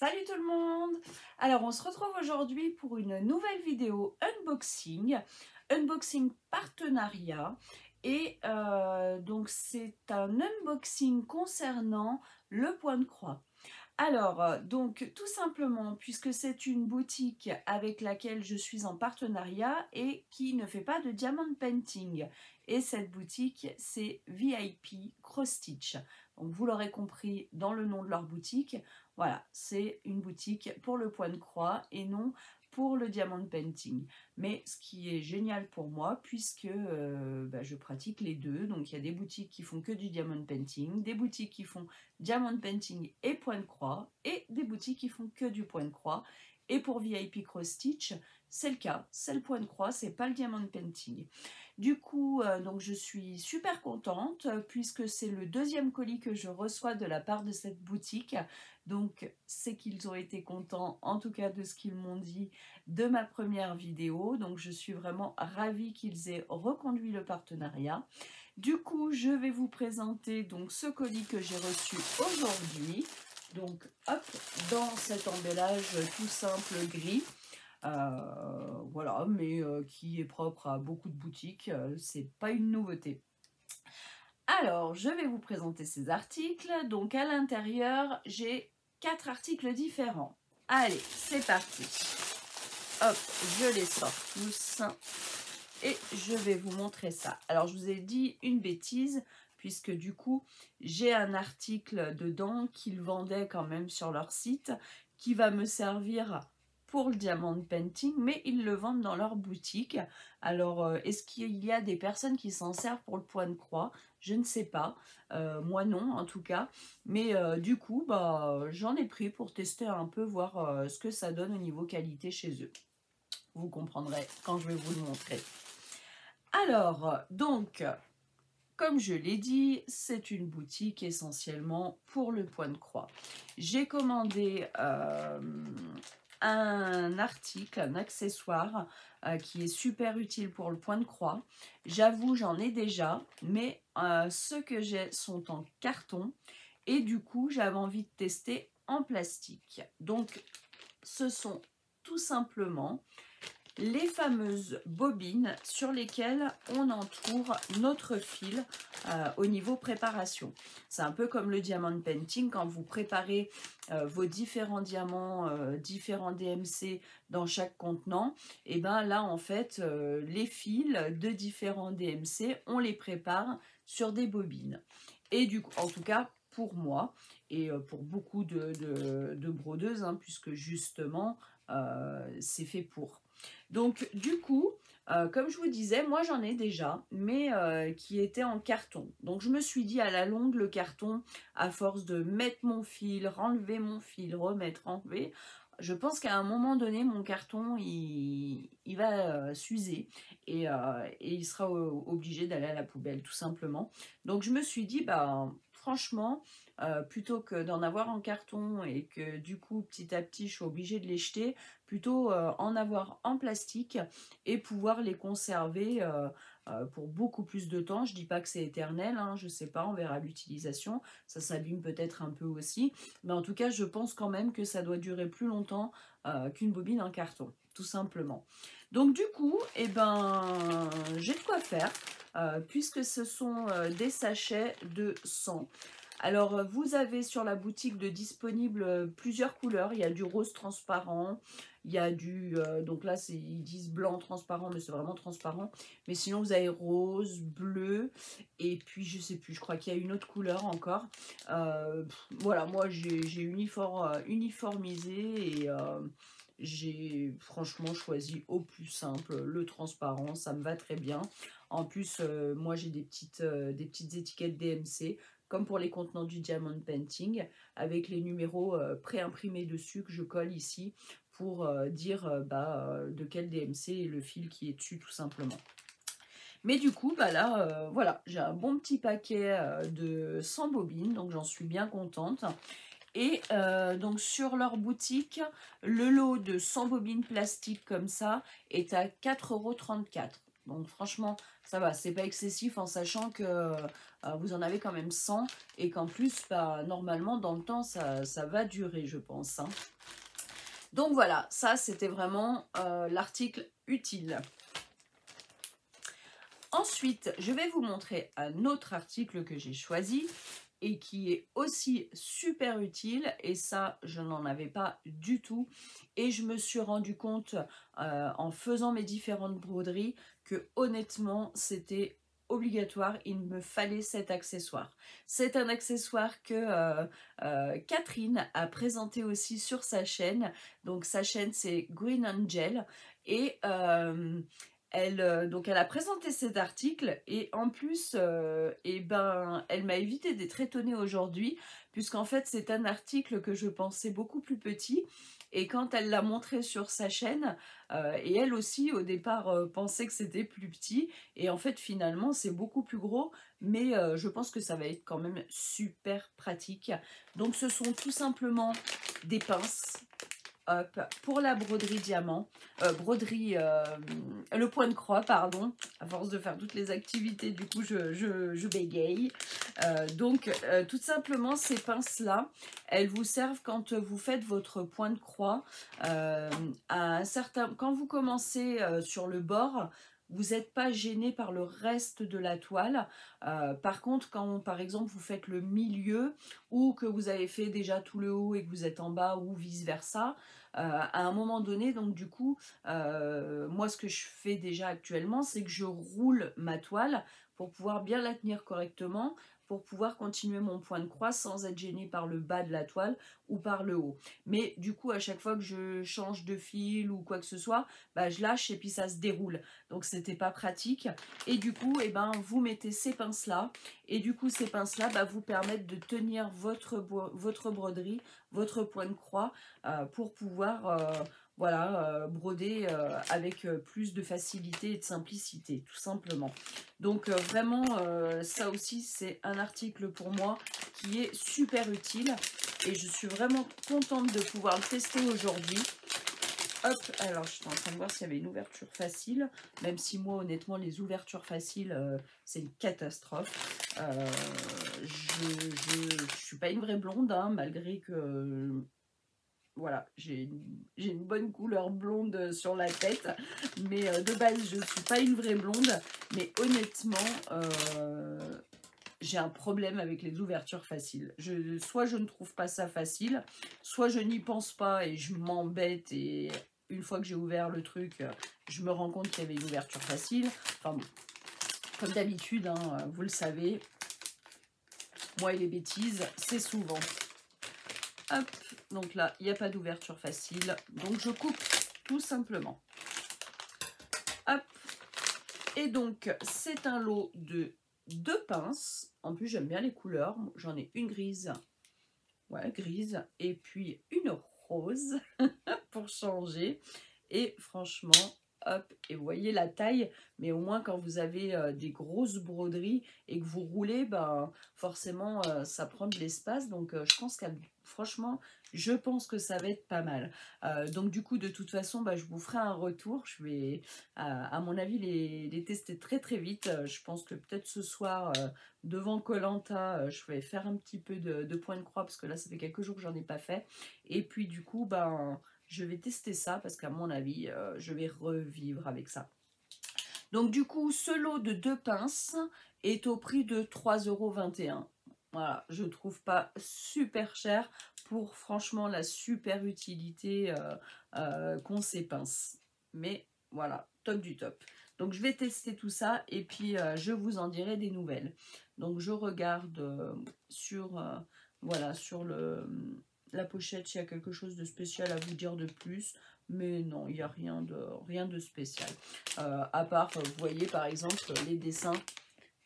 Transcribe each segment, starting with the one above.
Salut tout le monde! Alors on se retrouve aujourd'hui pour une nouvelle vidéo unboxing partenariat et donc c'est un unboxing concernant le point de croix. Alors, donc tout simplement, puisque c'est une boutique avec laquelle je suis en partenariat et qui ne fait pas de diamond painting. Et cette boutique, c'est VIP Cross Stitch. Donc vous l'aurez compris dans le nom de leur boutique, voilà, c'est une boutique pour le point de croix et non pour le diamond painting. Mais ce qui est génial pour moi, puisque je pratique les deux, donc il y a des boutiques qui font que du diamond painting, des boutiques qui font diamond painting et point de croix, et des boutiques qui font que du point de croix. Et pour VIP Cross Stitch, c'est le cas, c'est le point de croix, c'est pas le diamond painting. Du coup, donc je suis super contente puisque c'est le deuxième colis que je reçois de la part de cette boutique. Donc c'est qu'ils ont été contents, en tout cas de ce qu'ils m'ont dit de ma première vidéo. Donc je suis vraiment ravie qu'ils aient reconduit le partenariat. Du coup, je vais vous présenter donc ce colis que j'ai reçu aujourd'hui. Donc hop, dans cet emballage tout simple gris. Voilà, mais qui est propre à beaucoup de boutiques, c'est pas une nouveauté. Alors, je vais vous présenter ces articles. Donc à l'intérieur, j'ai 4 articles différents. Allez, c'est parti. Hop, je les sors tous et je vais vous montrer ça. Alors, je vous ai dit une bêtise, puisque du coup, j'ai un article dedans qu'ils vendaient quand même sur leur site, qui va me servir pour le diamond painting, mais ils le vendent dans leur boutique. Alors, est-ce qu'il y a des personnes qui s'en servent pour le point de croix? Je ne sais pas. Moi non, en tout cas. Mais du coup, j'en ai pris pour tester un peu, voir ce que ça donne au niveau qualité chez eux. Vous comprendrez quand je vais vous le montrer. Alors, donc, comme je l'ai dit, c'est une boutique essentiellement pour le point de croix. J'ai commandé un article, un accessoire qui est super utile pour le point de croix. J'avoue, j'en ai déjà, mais ceux que j'ai sont en carton et du coup, j'avais envie de tester en plastique. Donc, ce sont tout simplement les fameuses bobines sur lesquelles on entoure notre fil au niveau préparation. C'est un peu comme le diamond painting, quand vous préparez vos différents diamants, différents DMC dans chaque contenant, et bien là en fait les fils de différents DMC, on les prépare sur des bobines. Et du coup, en tout cas pour moi et pour beaucoup de brodeuses, hein, puisque justement c'est fait pour. Donc du coup, comme je vous disais, moi j'en ai déjà, mais qui étaient en carton. Donc je me suis dit à la longue, le carton, à force de mettre mon fil, renlever mon fil, remettre, enlever, je pense qu'à un moment donné, mon carton, il va s'user et il sera obligé d'aller à la poubelle, tout simplement. Donc je me suis dit, franchement, plutôt que d'en avoir en carton et que du coup, petit à petit, je suis obligée de les jeter, plutôt en avoir en plastique et pouvoir les conserver pour beaucoup plus de temps. Je dis pas que c'est éternel, hein, je sais pas, on verra l'utilisation, ça s'abîme peut-être un peu aussi, mais en tout cas je pense quand même que ça doit durer plus longtemps qu'une bobine en carton, tout simplement. Donc du coup, j'ai de quoi faire, puisque ce sont des sachets de 100. Alors, vous avez sur la boutique de disponibles plusieurs couleurs. Il y a du rose transparent, il y a du... donc là, ils disent blanc transparent, mais c'est vraiment transparent. Mais sinon, vous avez rose, bleu, et puis, je sais plus, je crois qu'il y a une autre couleur encore. Voilà, moi, j'ai uniformisé et... j'ai franchement choisi au plus simple, le transparent, ça me va très bien. En plus, moi j'ai des petites étiquettes DMC, comme pour les contenants du diamond painting, avec les numéros préimprimés dessus que je colle ici pour dire de quel DMC est le fil qui est dessus tout simplement. Mais du coup, là, voilà, j'ai un bon petit paquet de 100 bobines, donc j'en suis bien contente. Et donc sur leur boutique, le lot de 100 bobines plastiques comme ça est à 4,34 €. Donc franchement, ça va, c'est pas excessif en sachant que vous en avez quand même 100 et qu'en plus, bah, normalement, dans le temps, ça va durer, je pense, hein. Donc voilà, ça c'était vraiment l'article utile. Ensuite, je vais vous montrer un autre article que j'ai choisi et qui est aussi super utile, et ça, je n'en avais pas du tout. Et je me suis rendu compte en faisant mes différentes broderies que honnêtement, c'était obligatoire, il me fallait cet accessoire. C'est un accessoire que Catherine a présenté aussi sur sa chaîne. Donc sa chaîne, c'est Green Angel. Et donc elle a présenté cet article et en plus, elle m'a évité d'être étonnée aujourd'hui puisqu'en fait c'est un article que je pensais beaucoup plus petit et quand elle l'a montré sur sa chaîne, et elle aussi au départ pensait que c'était plus petit et en fait finalement c'est beaucoup plus gros, mais je pense que ça va être quand même super pratique. Donc ce sont tout simplement des pinces. Hop, pour la broderie diamant, le point de croix, pardon, à force de faire toutes les activités, du coup je bégaye. Tout simplement ces pinces-là, elles vous servent quand vous faites votre point de croix. Quand vous commencez sur le bord, vous n'êtes pas gêné par le reste de la toile. Par contre, quand par exemple vous faites le milieu ou que vous avez fait déjà tout le haut et que vous êtes en bas ou vice-versa, à un moment donné, donc du coup, moi ce que je fais déjà actuellement, c'est que je roule ma toile pour pouvoir bien la tenir correctement, pour pouvoir continuer mon point de croix sans être gêné par le bas de la toile ou par le haut. Mais du coup, à chaque fois que je change de fil ou quoi que ce soit, bah, je lâche et puis ça se déroule. Donc c'était pas pratique. Et du coup, eh ben, vous mettez ces pinces-là. Et du coup, ces pinces-là vous permettent de tenir votre broderie, votre point de croix, pour pouvoir voilà, broder avec plus de facilité et de simplicité, tout simplement. Donc vraiment, ça aussi, c'est un article pour moi qui est super utile et je suis vraiment contente de pouvoir le tester aujourd'hui. Hop, alors je suis en train de voir s'il y avait une ouverture facile, même si moi honnêtement les ouvertures faciles c'est une catastrophe. Je suis pas une vraie blonde, hein, malgré que voilà, j'ai une bonne couleur blonde sur la tête, mais de base je ne suis pas une vraie blonde, mais honnêtement j'ai un problème avec les ouvertures faciles. Soit je ne trouve pas ça facile, soit je n'y pense pas et je m'embête et une fois que j'ai ouvert le truc, je me rends compte qu'il y avait une ouverture facile. Enfin bon, comme d'habitude, hein, vous le savez, moi et les bêtises, c'est souvent. Hop, donc là, il n'y a pas d'ouverture facile, donc je coupe tout simplement. Hop, et donc c'est un lot de 2 pinces. En plus, j'aime bien les couleurs. J'en ai une grise, ouais, grise, et puis une rose pour changer. Et franchement, hop, et vous voyez la taille, mais au moins quand vous avez des grosses broderies et que vous roulez, ben, forcément ça prend de l'espace. Donc je pense que franchement, je pense que ça va être pas mal. Donc du coup, de toute façon, je vous ferai un retour. Je vais, à mon avis, les tester très très vite. Je pense que peut-être ce soir, devant Koh-Lanta, je vais faire un petit peu de point de croix parce que là, ça fait quelques jours que j'en ai pas fait. Et puis du coup, je vais tester ça parce qu'à mon avis, je vais revivre avec ça. Donc du coup, ce lot de 2 pinces est au prix de 3,21 €. Voilà, je trouve pas super cher pour franchement la super utilité qu'ont ces pinces. Mais voilà, top du top. Donc je vais tester tout ça et puis je vous en dirai des nouvelles. Donc je regarde voilà, sur la pochette s'il y a quelque chose de spécial à vous dire de plus. Mais non, il n'y a rien de spécial. À part, vous voyez par exemple les dessins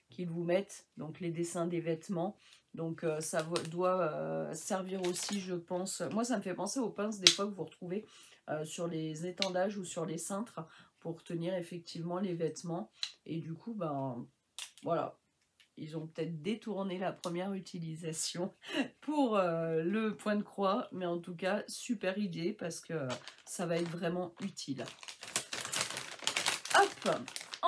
qu'ils vous mettent, donc les dessins des vêtements. Donc ça doit servir aussi, je pense. Moi, ça me fait penser aux pinces des fois que vous retrouvez sur les étendages ou sur les cintres pour tenir effectivement les vêtements. Et du coup, voilà. Ils ont peut-être détourné la première utilisation pour le point de croix. Mais en tout cas, super idée parce que ça va être vraiment utile. Hop!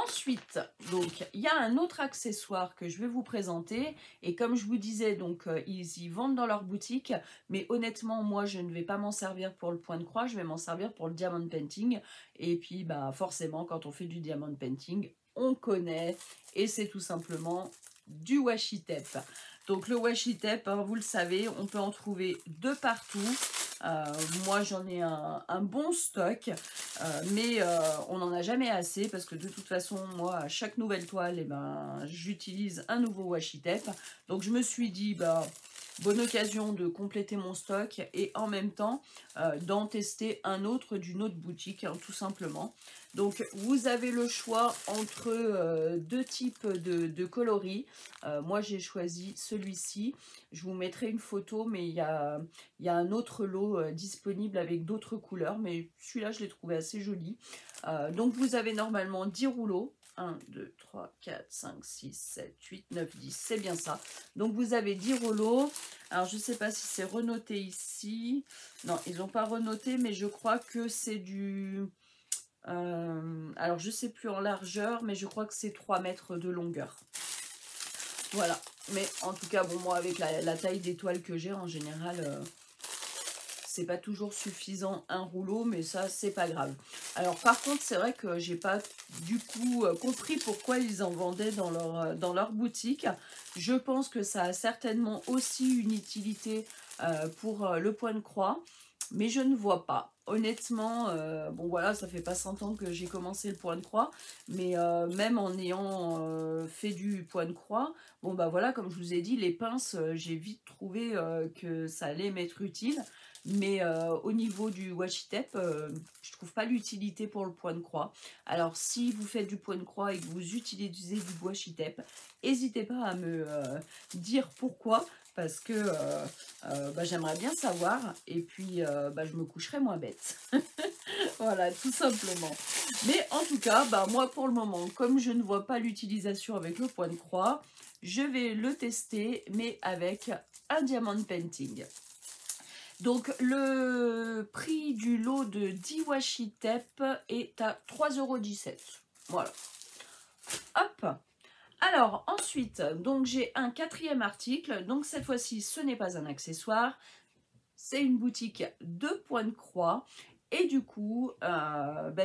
Ensuite, donc, il y a un autre accessoire que je vais vous présenter. Et comme je vous disais, donc, ils y vendent dans leur boutique. Mais honnêtement, moi, je ne vais pas m'en servir pour le point de croix. Je vais m'en servir pour le diamond painting. Et puis, bah, forcément, quand on fait du diamond painting, on connaît. Et c'est tout simplement du washi tape. Donc, le washi tape, hein, vous le savez, on peut en trouver de partout. Moi j'en ai un bon stock, mais on n'en a jamais assez parce que de toute façon moi à chaque nouvelle toile j'utilise un nouveau washi tape. Donc je me suis dit bonne occasion de compléter mon stock et en même temps d'en tester un autre d'une autre boutique, hein, tout simplement. Donc vous avez le choix entre deux types de coloris. Moi j'ai choisi celui-ci. Je vous mettrai une photo, mais il y a un autre lot disponible avec d'autres couleurs, mais celui-là je l'ai trouvé assez joli. Donc vous avez normalement 10 rouleaux. 1, 2, 3, 4, 5, 6, 7, 8, 9, 10, c'est bien ça. Donc vous avez 10 rouleaux. Alors je ne sais pas si c'est renoté ici. Non, ils n'ont pas renoté, mais je crois que c'est du... alors je ne sais plus en largeur, mais je crois que c'est 3 mètres de longueur. Voilà. Mais en tout cas, bon, moi avec la taille des toiles que j'ai, en général... c'est pas toujours suffisant un rouleau, mais ça c'est pas grave. Alors par contre c'est vrai que j'ai pas du coup compris pourquoi ils en vendaient dans leur boutique. Je pense que ça a certainement aussi une utilité pour le point de croix, mais je ne vois pas. Honnêtement, bon voilà, ça fait pas 100 ans que j'ai commencé le point de croix, mais même en ayant fait du point de croix, bon bah voilà, comme je vous ai dit, les pinces, j'ai vite trouvé que ça allait m'être utile. Mais au niveau du washi tape, je trouve pas l'utilité pour le point de croix. Alors si vous faites du point de croix et que vous utilisez du washi tape, n'hésitez pas à me dire pourquoi. Parce que j'aimerais bien savoir. Et puis je me coucherai moins bête. Voilà, tout simplement. Mais en tout cas, moi pour le moment, comme je ne vois pas l'utilisation avec le point de croix, je vais le tester, mais avec un diamond painting. Donc le prix du lot de 10 washi tape est à 3,17 €. Voilà. Hop. Alors ensuite, donc j'ai un quatrième article. Donc cette fois-ci, ce n'est pas un accessoire. C'est une boutique de points de croix. Et du coup,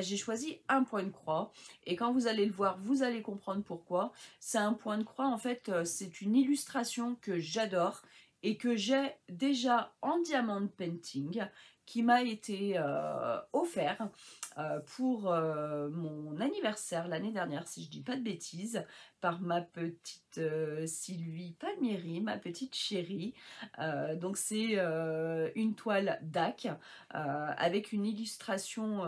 j'ai choisi un point de croix. Et quand vous allez le voir, vous allez comprendre pourquoi. C'est un point de croix, en fait, c'est une illustration que j'adore et que j'ai déjà en diamond painting, qui m'a été offert pour mon anniversaire l'année dernière, si je dis pas de bêtises, par ma petite Sylvie Palmieri, ma petite chérie. Donc c'est une toile DAC avec une illustration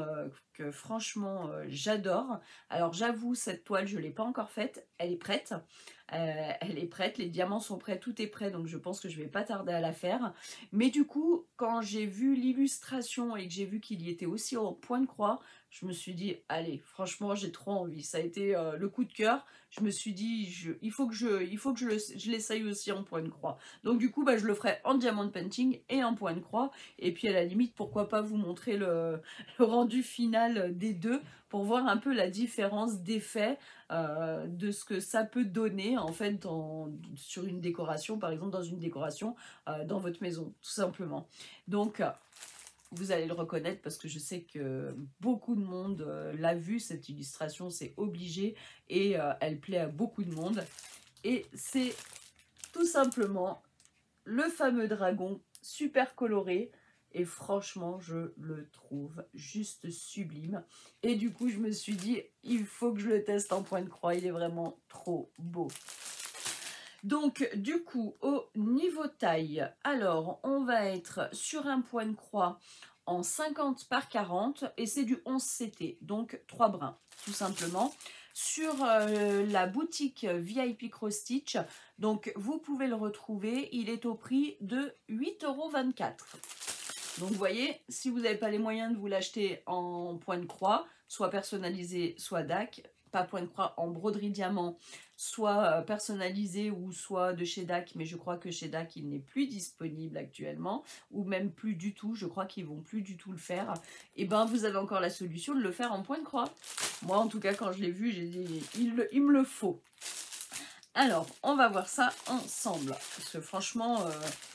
que franchement j'adore. Alors j'avoue, cette toile je ne l'ai pas encore faite, elle est prête. Elle est prête, les diamants sont prêts, tout est prêt, donc je pense que je vais pas tarder à la faire. Mais du coup, quand j'ai vu l'illustration et que j'ai vu qu'il y était aussi en point de croix, je me suis dit, allez, franchement, j'ai trop envie. Ça a été le coup de cœur. Je me suis dit, il faut que je l'essaye aussi en point de croix. Donc du coup, je le ferai en diamond painting et en point de croix. Et puis à la limite, pourquoi pas vous montrer le rendu final des deux pour voir un peu la différence d'effet de ce que ça peut donner en fait sur une décoration, par exemple dans une décoration dans votre maison, tout simplement. Donc vous allez le reconnaître parce que je sais que beaucoup de monde l'a vu, cette illustration, c'est obligé et elle plaît à beaucoup de monde. Et c'est tout simplement le fameux dragon super coloré. Et franchement, je le trouve juste sublime. Et du coup, je me suis dit, il faut que je le teste en point de croix. Il est vraiment trop beau. Donc, du coup, au niveau taille, alors, on va être sur un point de croix en 50 par 40 et c'est du 11 CT, donc 3 brins, tout simplement. Sur la boutique VIP Cross Stitch, donc vous pouvez le retrouver, il est au prix de 8,24 €. Donc vous voyez, si vous n'avez pas les moyens de vous l'acheter en point de croix, soit personnalisé, soit DAC, pas point de croix, en broderie diamant, soit personnalisé ou soit de chez DAC, mais je crois que chez DAC il n'est plus disponible actuellement, ou même plus du tout, je crois qu'ils vont plus du tout le faire, et ben vous avez encore la solution de le faire en point de croix. Moi en tout cas quand je l'ai vu, j'ai dit il me le faut. Alors, on va voir ça ensemble. Parce que franchement,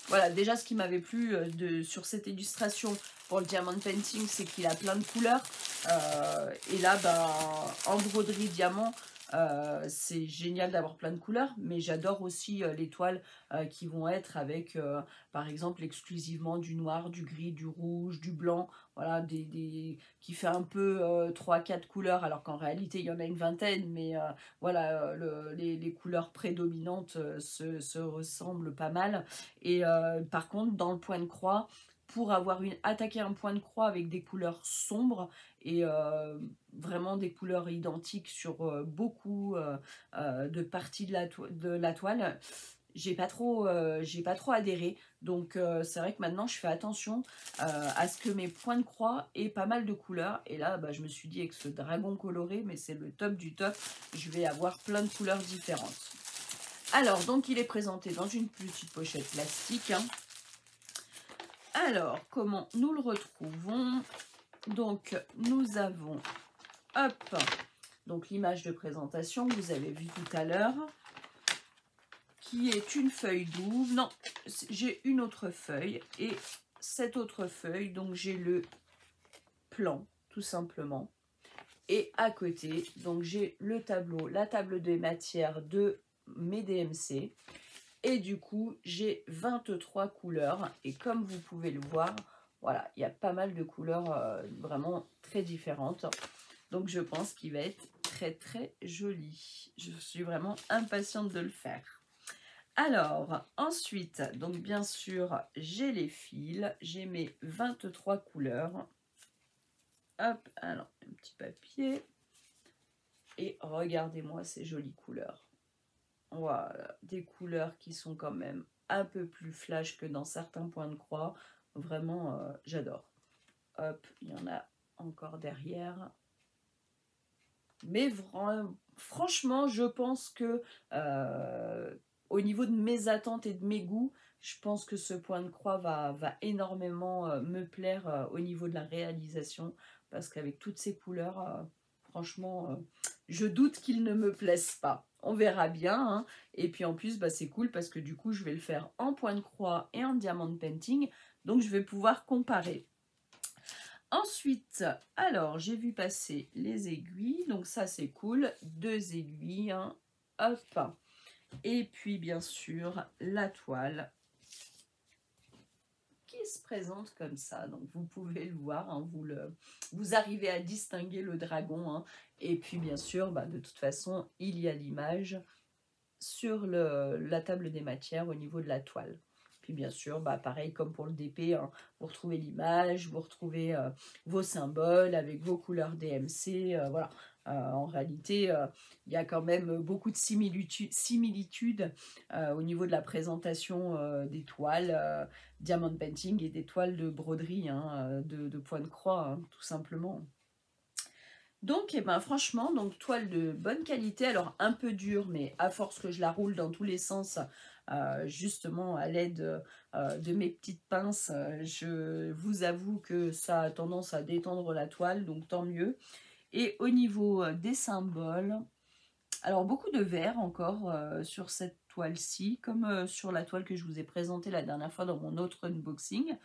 voilà, déjà ce qui m'avait plu sur cette illustration pour le diamond painting, c'est qu'il a plein de couleurs. Et là, ben, en broderie diamant, c'est génial d'avoir plein de couleurs. Mais j'adore aussi les toiles qui vont être avec, par exemple, exclusivement du noir, du gris, du rouge, du blanc. Voilà, qui fait un peu 3-4 couleurs, alors qu'en réalité, il y en a une vingtaine. Mais voilà, les couleurs prédominantes se ressemblent pas mal. Et par contre, dans le point de croix, pour attaquer un point de croix avec des couleurs sombres et vraiment des couleurs identiques sur beaucoup de parties de la toile, j'ai pas trop adhéré. Donc c'est vrai que maintenant je fais attention à ce que mes points de croix aient pas mal de couleurs. Et là bah, je me suis dit avec ce dragon coloré, mais c'est le top du top, je vais avoir plein de couleurs différentes. Alors donc il est présenté dans une petite pochette plastique, hein. Alors comment nous le retrouvons? Donc nous avons, hop, donc l'image de présentation que vous avez vue tout à l'heure, qui est une feuille double. Non, j'ai une autre feuille, et cette autre feuille, donc j'ai le plan, tout simplement. Et à côté, donc j'ai le tableau, la table des matières de mes DMC. Et du coup, j'ai 23 couleurs. Et comme vous pouvez le voir, voilà, il y a pas mal de couleurs vraiment très différentes. Donc je pense qu'il va être très très joli. Je suis vraiment impatiente de le faire. Alors, ensuite, donc bien sûr, j'ai les fils, j'ai mes 23 couleurs. Hop, alors, un petit papier. Et regardez-moi ces jolies couleurs. Voilà, des couleurs qui sont quand même un peu plus flash que dans certains points de croix. Vraiment, j'adore. Hop, il y en a encore derrière. Mais franchement, je pense que au niveau de mes attentes et de mes goûts, je pense que ce point de croix va énormément me plaire au niveau de la réalisation. Parce qu'avec toutes ces couleurs, franchement, je doute qu'il ne me plaise pas. On verra bien, hein. Et puis en plus, bah, c'est cool parce que du coup, je vais le faire en point de croix et en diamond painting. Donc, je vais pouvoir comparer. Ensuite, alors, j'ai vu passer les aiguilles. Donc, ça, c'est cool. 2 aiguilles, hein. Hop. Et puis, bien sûr, la toile qui se présente comme ça. Donc, vous pouvez le voir, hein, vous arrivez à distinguer le dragon, hein. Et puis, bien sûr, bah, de toute façon, il y a l'image sur la table des matières au niveau de la toile. Puis bien sûr, bah, pareil comme pour le DP, hein, vous retrouvez l'image, vous retrouvez vos symboles avec vos couleurs DMC. Voilà. En réalité, il y a quand même beaucoup de similitudes au niveau de la présentation des toiles diamond painting et des toiles de broderie, hein, de point de croix, hein, tout simplement. Donc, eh ben, franchement, donc toile de bonne qualité, alors un peu dure, mais à force que je la roule dans tous les sens, justement à l'aide de mes petites pinces, je vous avoue que ça a tendance à détendre la toile, donc tant mieux. Et au niveau des symboles, alors beaucoup de vert encore sur cette toile-ci, comme sur la toile que je vous ai présentée la dernière fois dans mon autre unboxing.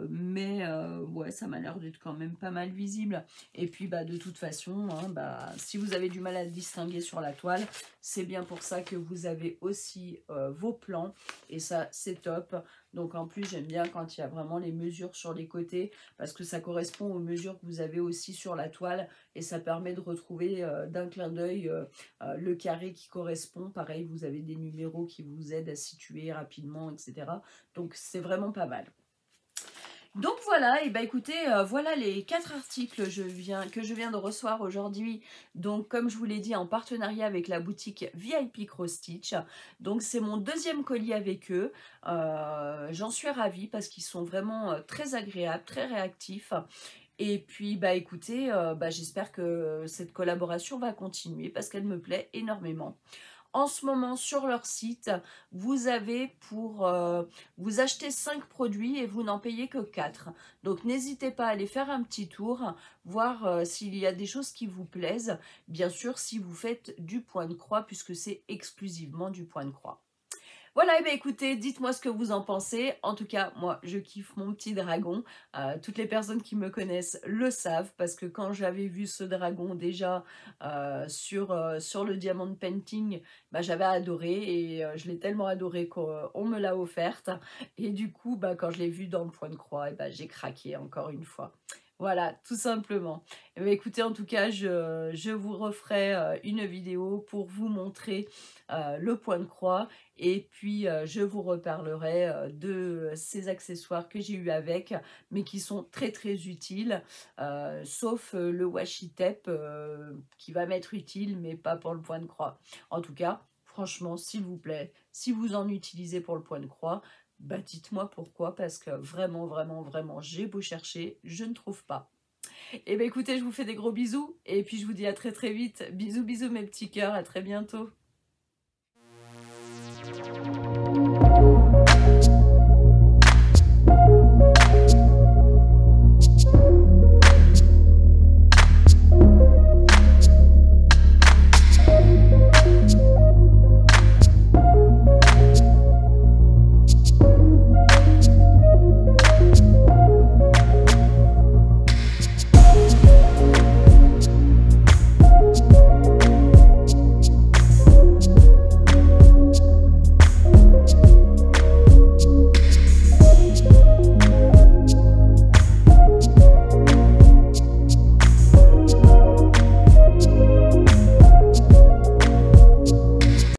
Mais ouais, ça m'a l'air d'être quand même pas mal visible. Et puis bah, de toute façon, hein, bah, si vous avez du mal à le distinguer sur la toile, c'est bien pour ça que vous avez aussi vos plans. Et ça, c'est top. Donc en plus, j'aime bien quand il y a vraiment les mesures sur les côtés, parce que ça correspond aux mesures que vous avez aussi sur la toile. Et ça permet de retrouver d'un clin d'œil le carré qui correspond. Pareil, vous avez des numéros qui vous aident à situer rapidement, etc. Donc c'est vraiment pas mal. Donc voilà, et bah écoutez, voilà les 4 articles que je viens de recevoir aujourd'hui. Donc comme je vous l'ai dit, en partenariat avec la boutique VIP Cross Stitch. Donc c'est mon 2e colis avec eux. J'en suis ravie parce qu'ils sont vraiment très agréables, très réactifs. Et puis, bah écoutez, j'espère que cette collaboration va continuer parce qu'elle me plaît énormément. En ce moment, sur leur site, vous avez pour vous achetez 5 produits et vous n'en payez que 4. Donc n'hésitez pas à aller faire un petit tour, voir s'il y a des choses qui vous plaisent. Bien sûr, si vous faites du point de croix, puisque c'est exclusivement du point de croix. Voilà, et bien écoutez, dites-moi ce que vous en pensez. En tout cas, moi, je kiffe mon petit dragon. Toutes les personnes qui me connaissent le savent, parce que quand j'avais vu ce dragon déjà sur le Diamond Painting, j'avais adoré, et je l'ai tellement adoré qu'on me l'a offerte. Et du coup, quand je l'ai vu dans le point de croix, j'ai craqué encore une fois. Voilà, tout simplement. Eh bien, écoutez, en tout cas, je vous referai une vidéo pour vous montrer le point de croix. Et puis, je vous reparlerai de ces accessoires que j'ai eu avec, mais qui sont très très utiles, sauf le washi tape qui va m'être utile, mais pas pour le point de croix. En tout cas, franchement, s'il vous plaît, si vous en utilisez pour le point de croix, dites-moi pourquoi, parce que vraiment, vraiment, vraiment, j'ai beau chercher, je ne trouve pas. Et bien écoutez, je vous fais des gros bisous, et puis je vous dis à très très vite. Bisous, bisous mes petits cœurs, à très bientôt.